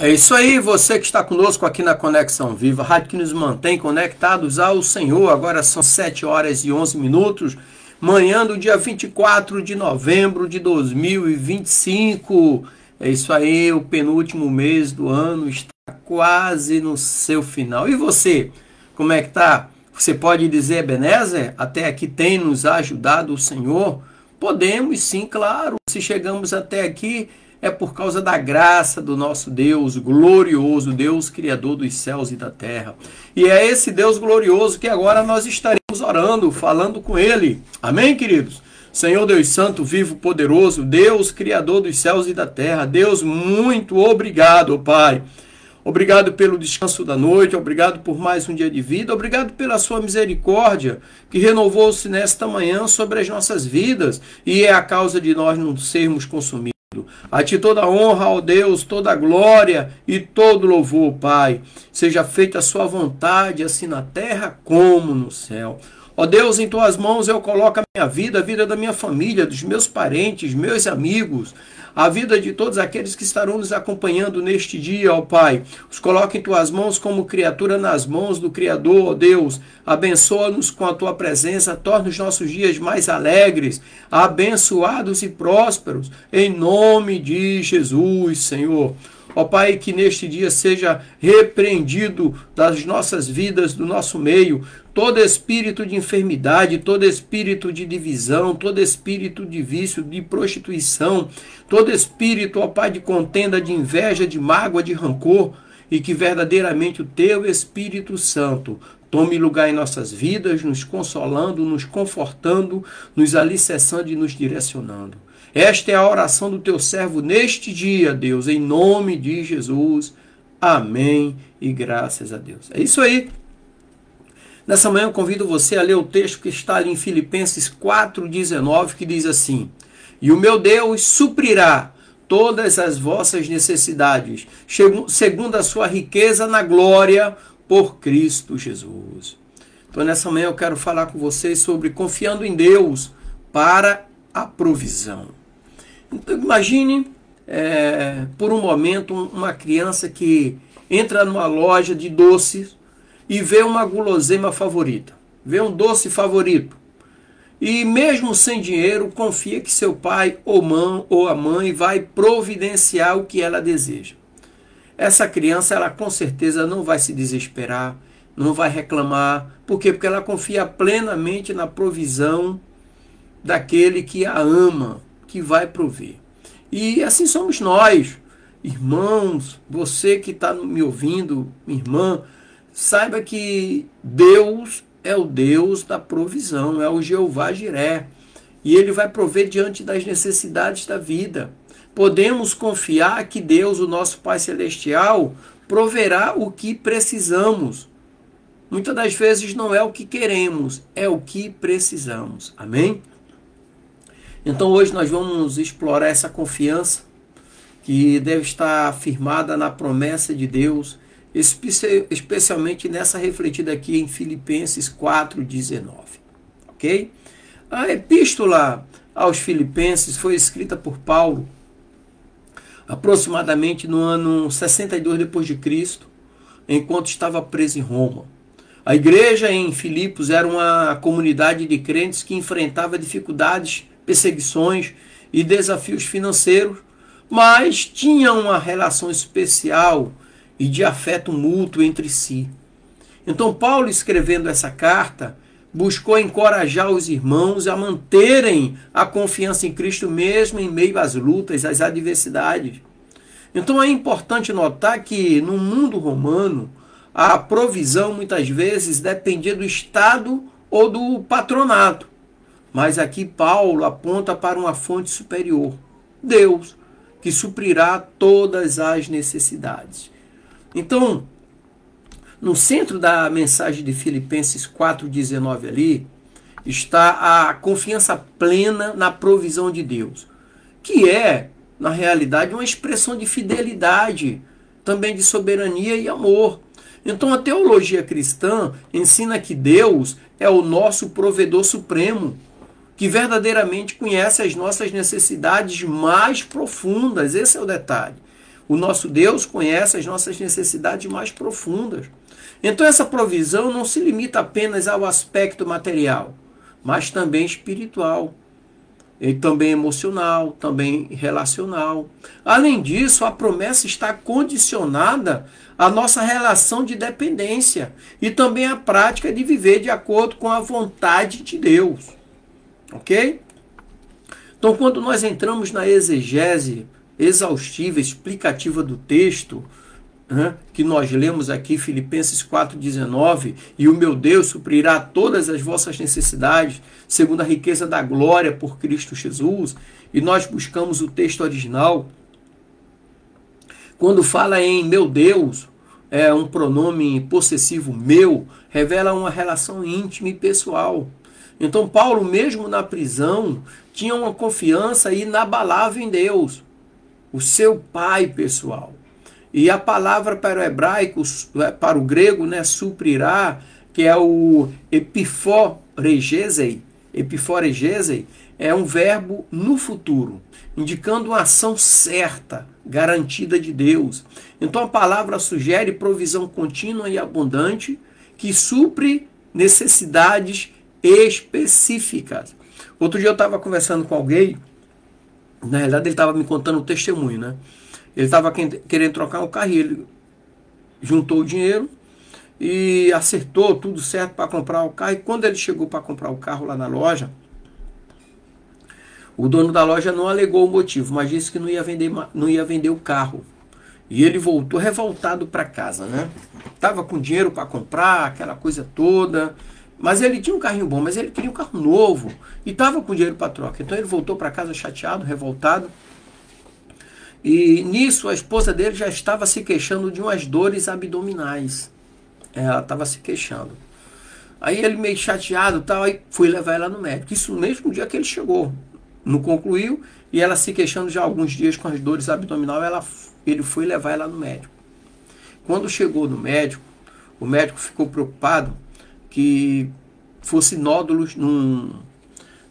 É isso aí, você que está conosco aqui na Conexão Viva, rádio que nos mantém conectados ao Senhor. Agora são 7 horas e 11 minutos, manhã do dia 24 de novembro de 2025. É isso aí, o penúltimo mês do ano está quase no seu final. E você, como é que tá? Você pode dizer, Ebenezer, até aqui tem nos ajudado o Senhor? Podemos sim, claro. Se chegamos até aqui, é por causa da graça do nosso Deus glorioso, Deus Criador dos céus e da terra. E é esse Deus glorioso que agora nós estaremos orando, falando com Ele. Amém, queridos? Senhor Deus Santo, vivo, poderoso, Deus Criador dos céus e da terra. Deus, muito obrigado, Pai. Obrigado pelo descanso da noite, obrigado por mais um dia de vida, obrigado pela sua misericórdia que renovou-se nesta manhã sobre as nossas vidas e é a causa de nós não sermos consumidos. A ti toda a honra, ó Deus, toda a glória e todo louvor, Pai. Seja feita a sua vontade, assim na terra como no céu. Ó Deus, em tuas mãos eu coloco a minha vida, a vida da minha família, dos meus parentes, meus amigos, a vida de todos aqueles que estarão nos acompanhando neste dia, ó Pai. Os coloco em tuas mãos como criatura nas mãos do Criador, ó Deus. Abençoa-nos com a tua presença, torna os nossos dias mais alegres, abençoados e prósperos, em nome de Jesus, Senhor. Ó Pai, que neste dia seja repreendido das nossas vidas, do nosso meio, todo espírito de enfermidade, todo espírito de divisão, todo espírito de vício, de prostituição, todo espírito, ó Pai, de contenda, de inveja, de mágoa, de rancor, e que verdadeiramente o Teu Espírito Santo tome lugar em nossas vidas, nos consolando, nos confortando, nos alicerçando e nos direcionando. Esta é a oração do teu servo neste dia, Deus, em nome de Jesus. Amém e graças a Deus. É isso aí. Nessa manhã eu convido você a ler o texto que está ali em Filipenses 4,19, que diz assim: E o meu Deus suprirá todas as vossas necessidades, segundo a sua riqueza na glória, por Cristo Jesus. Então nessa manhã eu quero falar com vocês sobre confiando em Deus para a provisão. Então, imagine por um momento uma criança que entra numa loja de doces e vê uma guloseima favorita, vê um doce favorito. E mesmo sem dinheiro, confia que seu pai ou a mãe vai providenciar o que ela deseja. Essa criança, ela com certeza não vai se desesperar, não vai reclamar. Por quê? Porque ela confia plenamente na provisão daquele que a ama, que vai prover. E assim somos nós, irmãos, você que está me ouvindo, minha irmã, saiba que Deus é o Deus da provisão, é o Jeová Jiré, e Ele vai prover diante das necessidades da vida. Podemos confiar que Deus, o nosso Pai Celestial, proverá o que precisamos. Muitas das vezes não é o que queremos, é o que precisamos. Amém? Então hoje nós vamos explorar essa confiança que deve estar firmada na promessa de Deus, especialmente nessa refletida aqui em Filipenses 4,19. Ok? A epístola aos Filipenses foi escrita por Paulo aproximadamente no ano 62 depois de Cristo, enquanto estava preso em Roma. A igreja em Filipos era uma comunidade de crentes que enfrentava dificuldades, perseguições e desafios financeiros, mas tinha uma relação especial e de afeto mútuo entre si. Então Paulo, escrevendo essa carta, buscou encorajar os irmãos a manterem a confiança em Cristo mesmo em meio às lutas, às adversidades. Então é importante notar que no mundo romano a provisão muitas vezes dependia do Estado ou do patronato. Mas aqui Paulo aponta para uma fonte superior, Deus, que suprirá todas as necessidades. Então, no centro da mensagem de Filipenses 4,19 ali, está a confiança plena na provisão de Deus, que é, na realidade, uma expressão de fidelidade, também de soberania e amor. Então a teologia cristã ensina que Deus é o nosso provedor supremo, que verdadeiramente conhece as nossas necessidades mais profundas. Esse é o detalhe. O nosso Deus conhece as nossas necessidades mais profundas. Então essa provisão não se limita apenas ao aspecto material, mas também espiritual, e também emocional, também relacional. Além disso, a promessa está condicionada à nossa relação de dependência e também à prática de viver de acordo com a vontade de Deus. Ok? Então, quando nós entramos na exegese exaustiva, explicativa do texto, que nós lemos aqui, Filipenses 4,19, e o meu Deus suprirá todas as vossas necessidades, segundo a riqueza da glória por Cristo Jesus, e nós buscamos o texto original, quando fala em meu Deus, é um pronome possessivo meu, revela uma relação íntima e pessoal. Então Paulo, mesmo na prisão, tinha uma confiança inabalável em Deus, o seu Pai pessoal. E a palavra para o hebraico, para o grego, suprirá, que é o epiforegezei, é um verbo no futuro, indicando uma ação certa, garantida de Deus. Então a palavra sugere provisão contínua e abundante que supre necessidades específicas. Outro dia eu estava conversando com alguém, na realidade ele estava me contando um testemunho, Ele estava querendo trocar um carro e ele juntou o dinheiro e acertou tudo certo para comprar o carro. E quando ele chegou para comprar o carro lá na loja, o dono da loja não alegou o motivo, mas disse que não ia vender o carro. E ele voltou revoltado para casa, Estava com dinheiro para comprar, aquela coisa toda. Mas ele tinha um carrinho bom, mas ele queria um carro novo e estava com dinheiro para troca. Então ele voltou para casa chateado, revoltado. E nisso a esposa dele já estava se queixando de umas dores abdominais. Ela estava se queixando. Aí ele meio chateado, aí fui levar ela no médico. Isso no mesmo dia que ele chegou. Não concluiu e ela se queixando já há alguns dias com as dores abdominais, ele foi levar ela no médico. Quando chegou no médico, o médico ficou preocupado que fosse nódulos no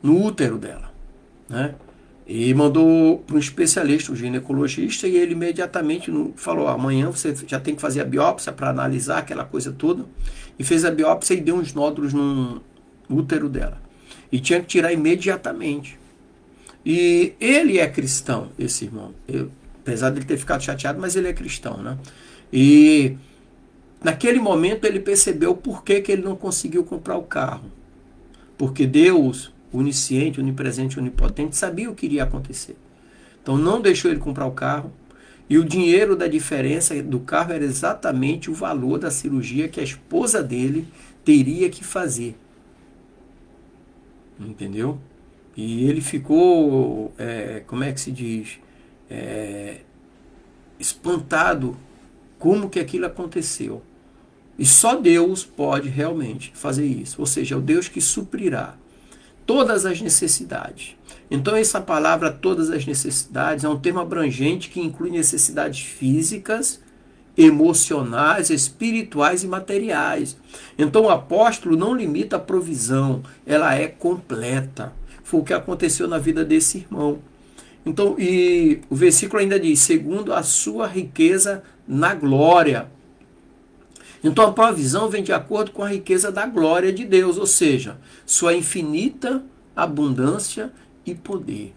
útero dela, E mandou para um especialista, um ginecologista, e ele imediatamente falou, amanhã você já tem que fazer a biópsia para analisar aquela coisa toda. E fez a biópsia e deu uns nódulos no útero dela. E tinha que tirar imediatamente. E ele é cristão, esse irmão. Apesar de ele ter ficado chateado, mas ele é cristão, E naquele momento ele percebeu por que ele não conseguiu comprar o carro. Porque Deus, onisciente, onipresente, onipotente, sabia o que iria acontecer. Então não deixou ele comprar o carro. E o dinheiro da diferença do carro era exatamente o valor da cirurgia que a esposa dele teria que fazer. Entendeu? E ele ficou, como é que se diz? Espantado como que aquilo aconteceu. E só Deus pode realmente fazer isso. Ou seja, é o Deus que suprirá todas as necessidades. Então essa palavra, todas as necessidades, é um termo abrangente que inclui necessidades físicas, emocionais, espirituais e materiais. Então o apóstolo não limita a provisão, ela é completa. Foi o que aconteceu na vida desse irmão. Então, e o versículo ainda diz, segundo a sua riqueza na glória. Então a provisão vem de acordo com a riqueza da glória de Deus, ou seja, sua infinita abundância e poder.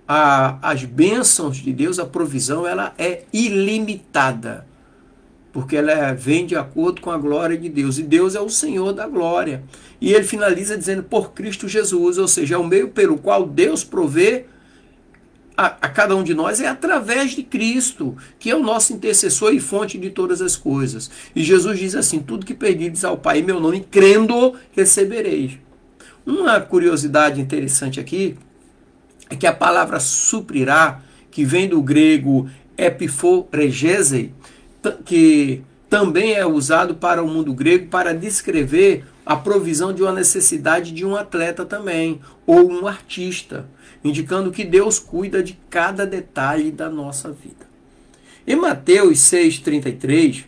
As bênçãos de Deus, a provisão, ela é ilimitada, porque ela vem de acordo com a glória de Deus, e Deus é o Senhor da glória. E ele finaliza dizendo, por Cristo Jesus, ou seja, é o meio pelo qual Deus provê a cada um de nós é através de Cristo, que é o nosso intercessor e fonte de todas as coisas. E Jesus diz assim, tudo que pedirdes ao Pai em meu nome, crendo, recebereis. Uma curiosidade interessante aqui, é que a palavra suprirá, que vem do grego epiforegezei, que também é usado para o mundo grego para descrever a provisão de uma necessidade de um atleta também, ou um artista, indicando que Deus cuida de cada detalhe da nossa vida. Em Mateus 6,33,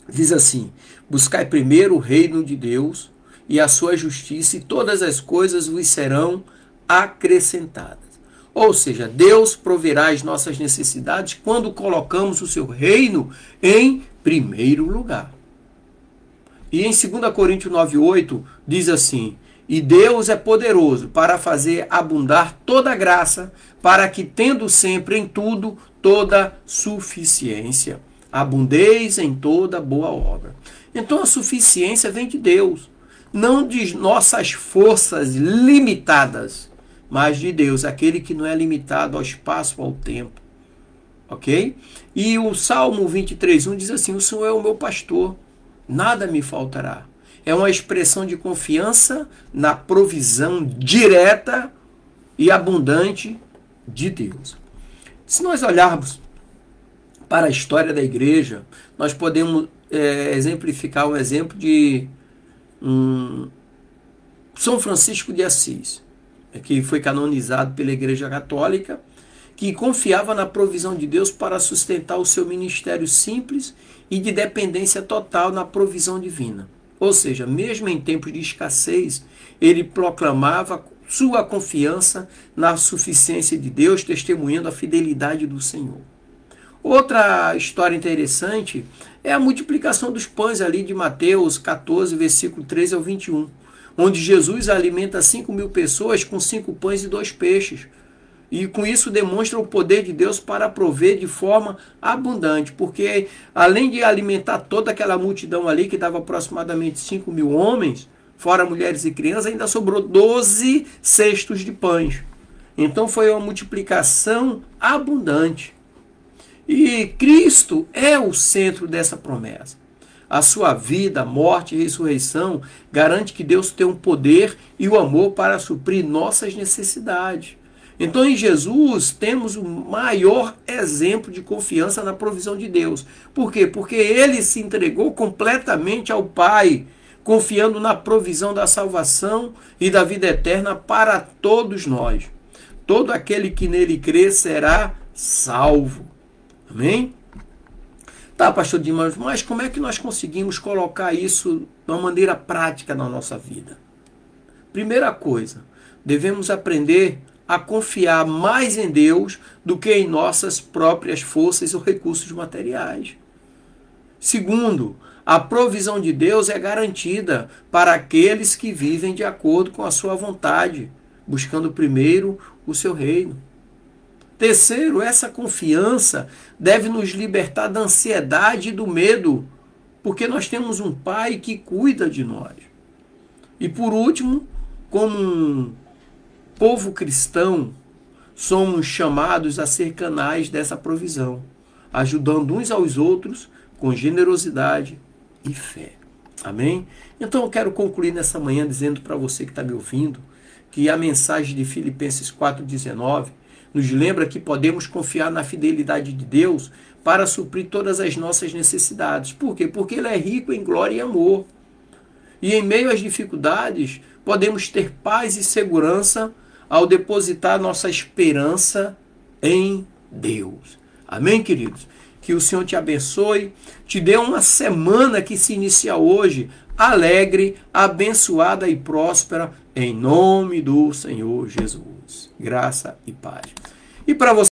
diz assim, buscai primeiro o reino de Deus e a sua justiça, e todas as coisas vos serão acrescentadas. Ou seja, Deus proverá as nossas necessidades quando colocamos o seu reino em primeiro lugar. E em 2 Coríntios 9,8 diz assim: e Deus é poderoso para fazer abundar toda graça, para que, tendo sempre em tudo toda suficiência, abundeis em toda boa obra. Então a suficiência vem de Deus, não de nossas forças limitadas, mas de Deus, aquele que não é limitado ao espaço ou ao tempo. Ok? E o Salmo 23,1 diz assim: o Senhor é o meu pastor, nada me faltará. É uma expressão de confiança na provisão direta e abundante de Deus. Se nós olharmos para a história da igreja, nós podemos exemplificar um exemplo de São Francisco de Assis, que foi canonizado pela Igreja Católica, que confiava na provisão de Deus para sustentar o seu ministério simples e de dependência total na provisão divina. Ou seja, mesmo em tempos de escassez, ele proclamava sua confiança na suficiência de Deus, testemunhando a fidelidade do Senhor. Outra história interessante é a multiplicação dos pães ali de Mateus 14, versículo 13 ao 21, onde Jesus alimenta 5.000 pessoas com 5 pães e 2 peixes. E com isso demonstra o poder de Deus para prover de forma abundante, porque além de alimentar toda aquela multidão ali, que dava aproximadamente 5.000 homens, fora mulheres e crianças, ainda sobrou 12 cestos de pães. Então foi uma multiplicação abundante. E Cristo é o centro dessa promessa. A sua vida, morte e ressurreição garante que Deus tem o poder e o amor para suprir nossas necessidades. Então, em Jesus, temos o maior exemplo de confiança na provisão de Deus. Por quê? Porque ele se entregou completamente ao Pai, confiando na provisão da salvação e da vida eterna para todos nós. Todo aquele que nele crê será salvo. Amém? Tá, pastor Dimas, mas como é que nós conseguimos colocar isso de uma maneira prática na nossa vida? Primeira coisa, devemos aprender a confiar mais em Deus do que em nossas próprias forças ou recursos materiais. Segundo, a provisão de Deus é garantida para aqueles que vivem de acordo com a sua vontade, buscando primeiro o seu reino. Terceiro, essa confiança deve nos libertar da ansiedade e do medo, porque nós temos um Pai que cuida de nós. E por último, como um povo cristão, somos chamados a ser canais dessa provisão, ajudando uns aos outros com generosidade e fé. Amém? Então eu quero concluir nessa manhã dizendo para você que está me ouvindo que a mensagem de Filipenses 4,19 nos lembra que podemos confiar na fidelidade de Deus para suprir todas as nossas necessidades. Por quê? Porque Ele é rico em glória e amor. E em meio às dificuldades, podemos ter paz e segurança ao depositar nossa esperança em Deus. Amém, queridos? Que o Senhor te abençoe, te dê uma semana que se inicia hoje, alegre, abençoada e próspera, em nome do Senhor Jesus. Graça e paz. E para você